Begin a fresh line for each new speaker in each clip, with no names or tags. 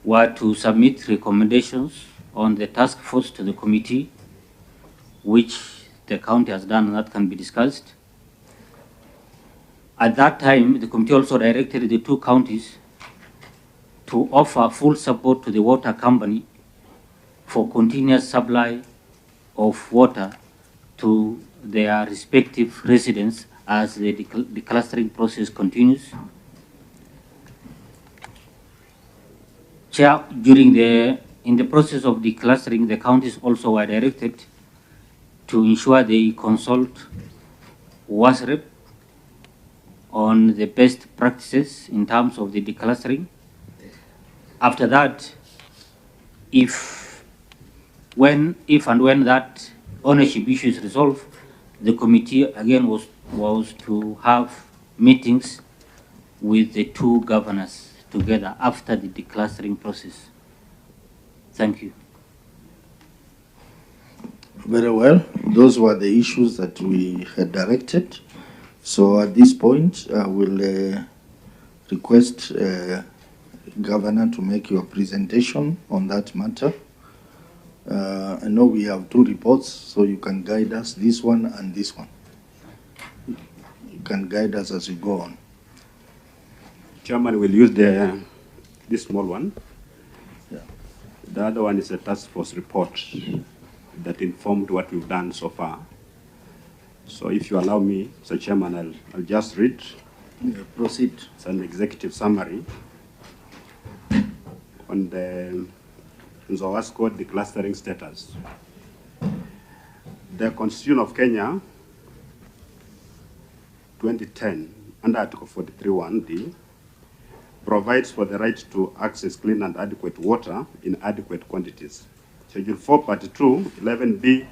were to submit recommendations on the task force to the committee, which the county has done, and that can be discussed. At that time, the committee also directed the two counties to offer full support to the water company for continuous supply of water to their respective residents as the declustering process continues. Chair, in the process of declustering, the counties also were directed to ensure they consult WASREP on the best practices in terms of the declustering. After that, if and when that ownership issue is resolved, the committee again was to have meetings with the two governors together after the declustering process. Thank you.
Very well. Those were the issues that we had directed. So at this point, I will request Governor to make your presentation on that matter. I know we have two reports, so you can guide us, this one and this one. You can guide us as you go on.
Chairman will use this small one.
Yeah.
The other one is a task force report that informed what we've done so far. So if you allow me, Mr. Chairman, I'll just read.
Proceed.
It's an executive summary on the Nzoasco declustering status. The Constitution of Kenya, 2010, under Article 43(1)(d), provides for the right to access clean and adequate water in adequate quantities. Schedule 4, Part 2, 11B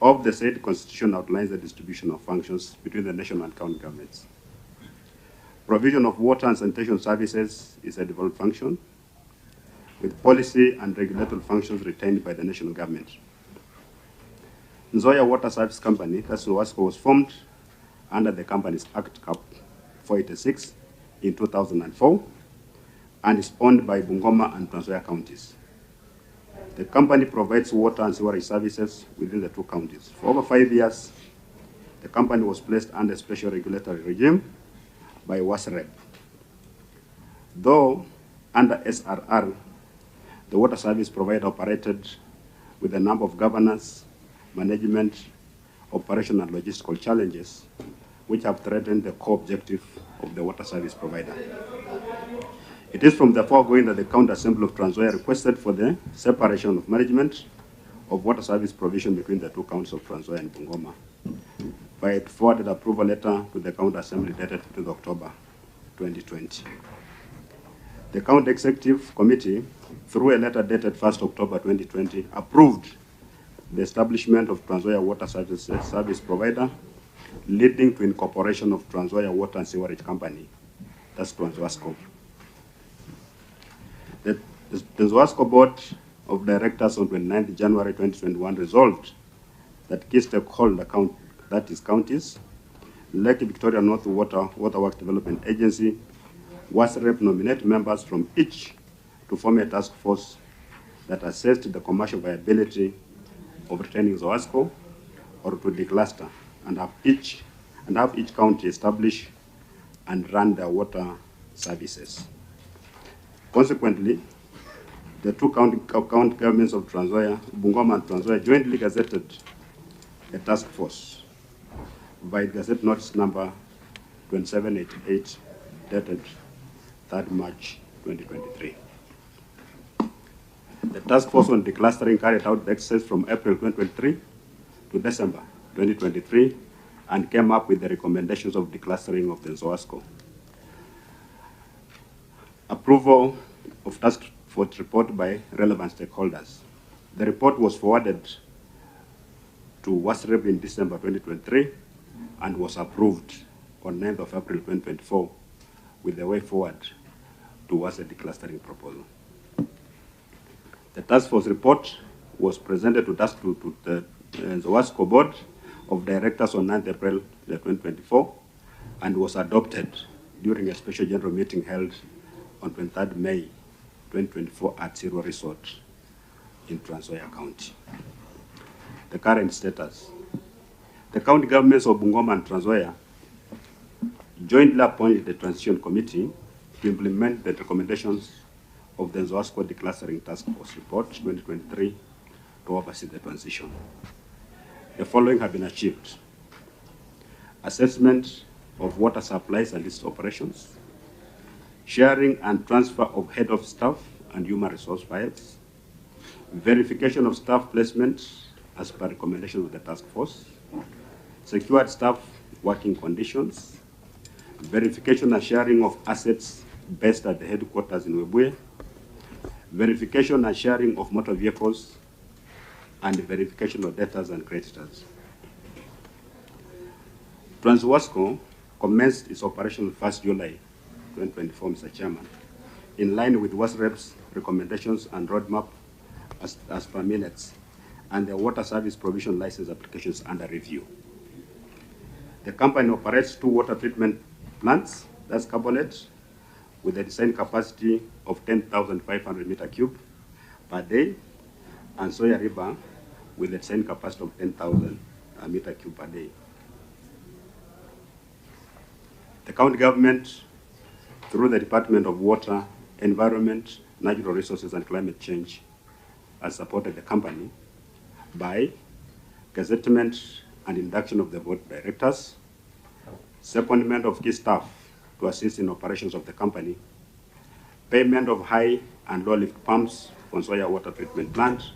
of the said Constitution outlines the distribution of functions between the national and county governments. Provision of water and sanitation services is a devolved function, with policy and regulatory functions retained by the national government. Nzoia Water Service Company, that's Nzoasco, was formed under the Companies Act Cap 486 in 2004 and is owned by Bungoma and Trans Nzoia counties. The company provides water and sewerage services within the two counties. For over 5 years, the company was placed under a special regulatory regime by WASREP. Though under SRR, the water service provider operated with a number of governance, management, operational and logistical challenges which have threatened the core objective of the water service provider. It is from the foregoing that the County Assembly of Trans Nzoia requested for the separation of management of water service provision between the two counties of Trans Nzoia and Bungoma by a forwarded approval letter to the County Assembly dated 15 October 2020. The County Executive Committee, through a letter dated 1st October 2020, approved the establishment of Trans Nzoia Water Services Service Provider, leading to incorporation of Trans Nzoia Water and Sewerage Company, that's Nzoasco. The Nzoasco Board of Directors on 29 January 2021 resolved that key stakeholder that is counties, Lake Victoria North Waterworks Development Agency, WASREP nominate members from each to form a task force that assessed the commercial viability of retaining Nzoasco or to decluster and have each county establish and run their water services. Consequently, the two county governments of Trans Nzoia, Bungoma and Trans Nzoia, jointly gazetted a task force by Gazette Notice number 2788, dated 3rd March 2023. The task force on declustering carried out the exercise from April 2023 to December 2023 and came up with the recommendations of declustering of the Nzoasco. Approval of task force report by relevant stakeholders. The report was forwarded to WASREP in December 2023 and was approved on 9th of April 2024 with the way forward towards a declustering proposal. The task force report was presented to the Nzoasco Board of Directors on 9th April 2024 and was adopted during a special general meeting held on 23rd May 2024 at Zero Resort in Trans Nzoia County. The current status. The county governments of Bungoma and Trans Nzoia jointly appointed the Transition Committee to implement the recommendations of the Nzoia Decluttering Task Force Report 2023 to oversee the transition. The following have been achieved: assessment of water supplies and its operations, sharing and transfer of head of staff and human resource files, verification of staff placement as per recommendation of the task force, secured staff working conditions, verification and sharing of assets based at the headquarters in Webuye, verification and sharing of motor vehicles, and verification of debtors and creditors. Transwasco commenced its operation 1st July 2024, Mr. Chairman, in line with WASREP's recommendations and roadmap as per minutes, and the water service provision license applications under review. The company operates 2 water treatment plants, that's carbonate, with a design capacity of 10,500 meter cube per day, and Nzoia River with a design capacity of 10,000 meter cube per day. The county government, through the Department of Water, Environment, Natural Resources and Climate Change, has supported the company by gazettement and induction of the board of directors, secondment of key staff to assist in operations of the company, payment of high and low lift pumps for Nzoia water treatment plant,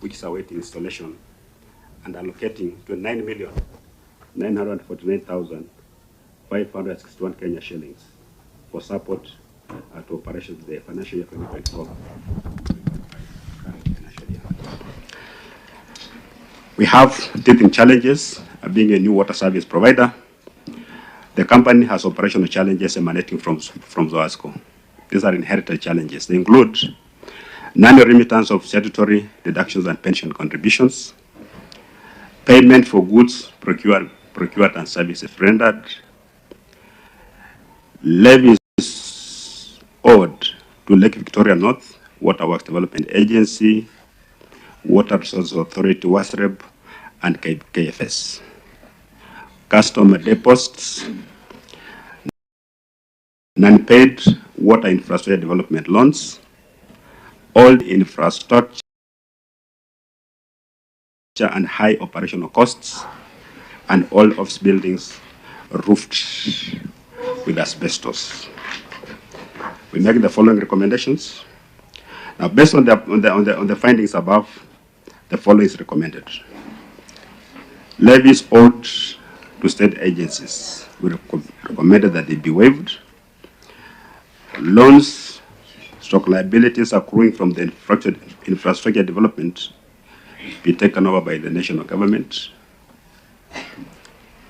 which is awaiting installation, and allocating 29,949,561 Kenya shillings for support to operations the financial year 2024. We have teething challenges being a new water service provider. The company has operational challenges emanating from Zoasco. These are inherited challenges. They include non-remittance of statutory deductions and pension contributions, payment for goods procured and services rendered, levies owed to Lake Victoria North Water Works Development Agency, Water Resources Authority, WASREB, and KFS. Customer deposits, non-paid water infrastructure development loans, old infrastructure and high operational costs, and all office buildings roofed with asbestos. We make the following recommendations. Now, based on the findings above, the following is recommended: levies owed to state agencies, we recommended that they be waived. Loans, liabilities accruing from the infrastructure development be taken over by the national government.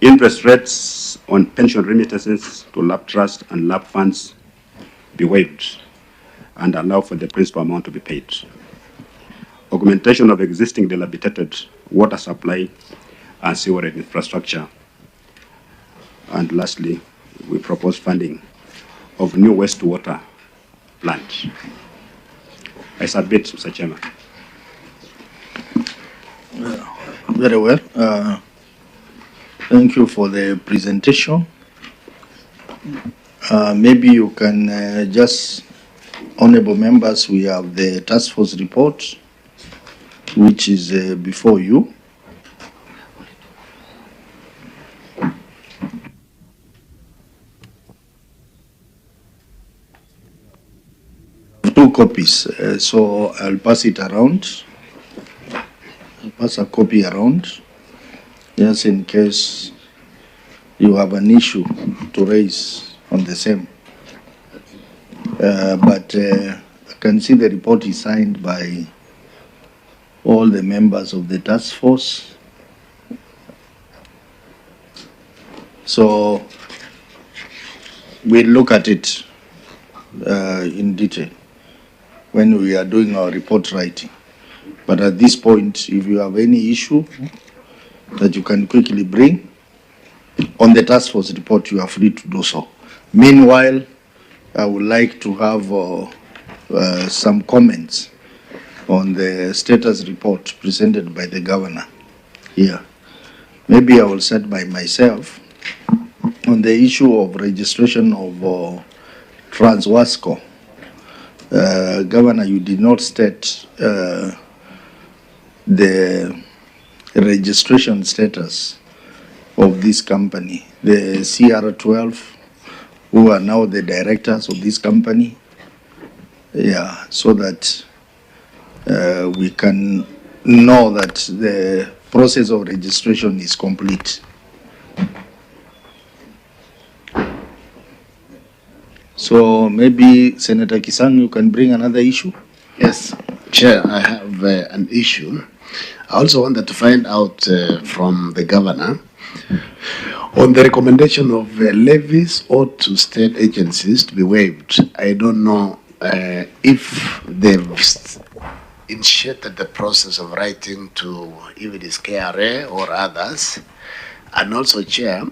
Interest rates on pension remittances to LAP trust and LAP funds be waived and allow for the principal amount to be paid. Augmentation of existing dilapidated water supply and sewerage infrastructure. And lastly, we propose funding of new wastewater plant. I submit, Mr. Chairman.
Very well. Thank you for the presentation. Maybe you can just, honorable members, we have the task force report, which is before you. Two copies, so I'll pass it around. I'll pass a copy around, just in case you have an issue to raise on the same. But I can see the report is signed by all the members of the task force. So we'll look at it in detail when we are doing our report writing. But at this point, if you have any issue that you can quickly bring on the task force report, you are free to do so. Meanwhile, I would like to have some comments on the status report presented by the governor here. Maybe I will start by myself on the issue of registration of Transwasco. Governor, you did not state the registration status of this company. The CR12, who are now the directors of this company, yeah, so that we can know that the process of registration is complete. So maybe Senator Kisang, you can bring another issue?
Yes, Chair, I have an issue. I also wanted to find out from the governor on the recommendation of levies or to state agencies to be waived. I don't know if they've initiated the process of writing to if it is KRA or others, and also, Chair,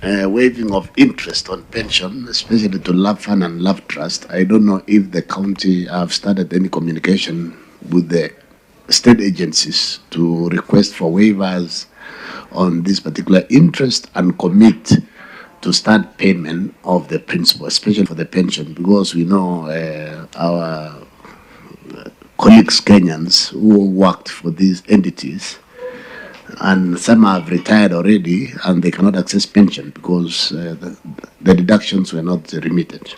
waiving of interest on pension, especially to Love Fund and Love Trust. I don't know if the county have started any communication with the state agencies to request for waivers on this particular interest and commit to start payment of the principal, especially for the pension, because we know our colleagues Kenyans who worked for these entities, and some have retired already and they cannot access pension because the deductions were not remitted.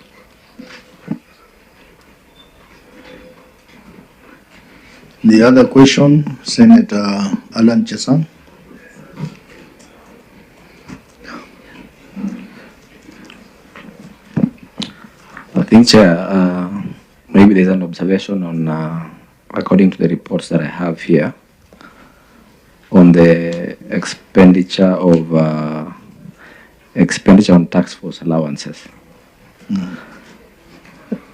The other question, Senator Alan Chesang.
I think, Chair, maybe there's an observation on, according to the reports that I have here, on the expenditure of expenditure on tax force allowances.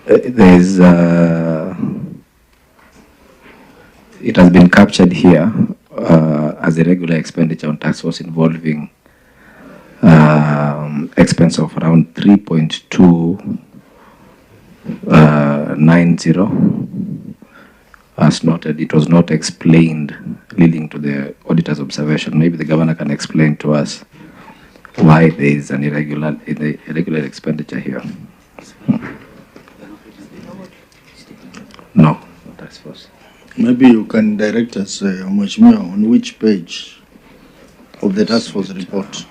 There's it has been captured here as a regular expenditure on tax force involving expense of around 3.290. As noted, it was not explained, leading to the auditor's observation. Maybe the governor can explain to us why there is an irregular expenditure here. No, tax force.
Maybe you can direct us, Mheshimiwa, on which page of the task force report?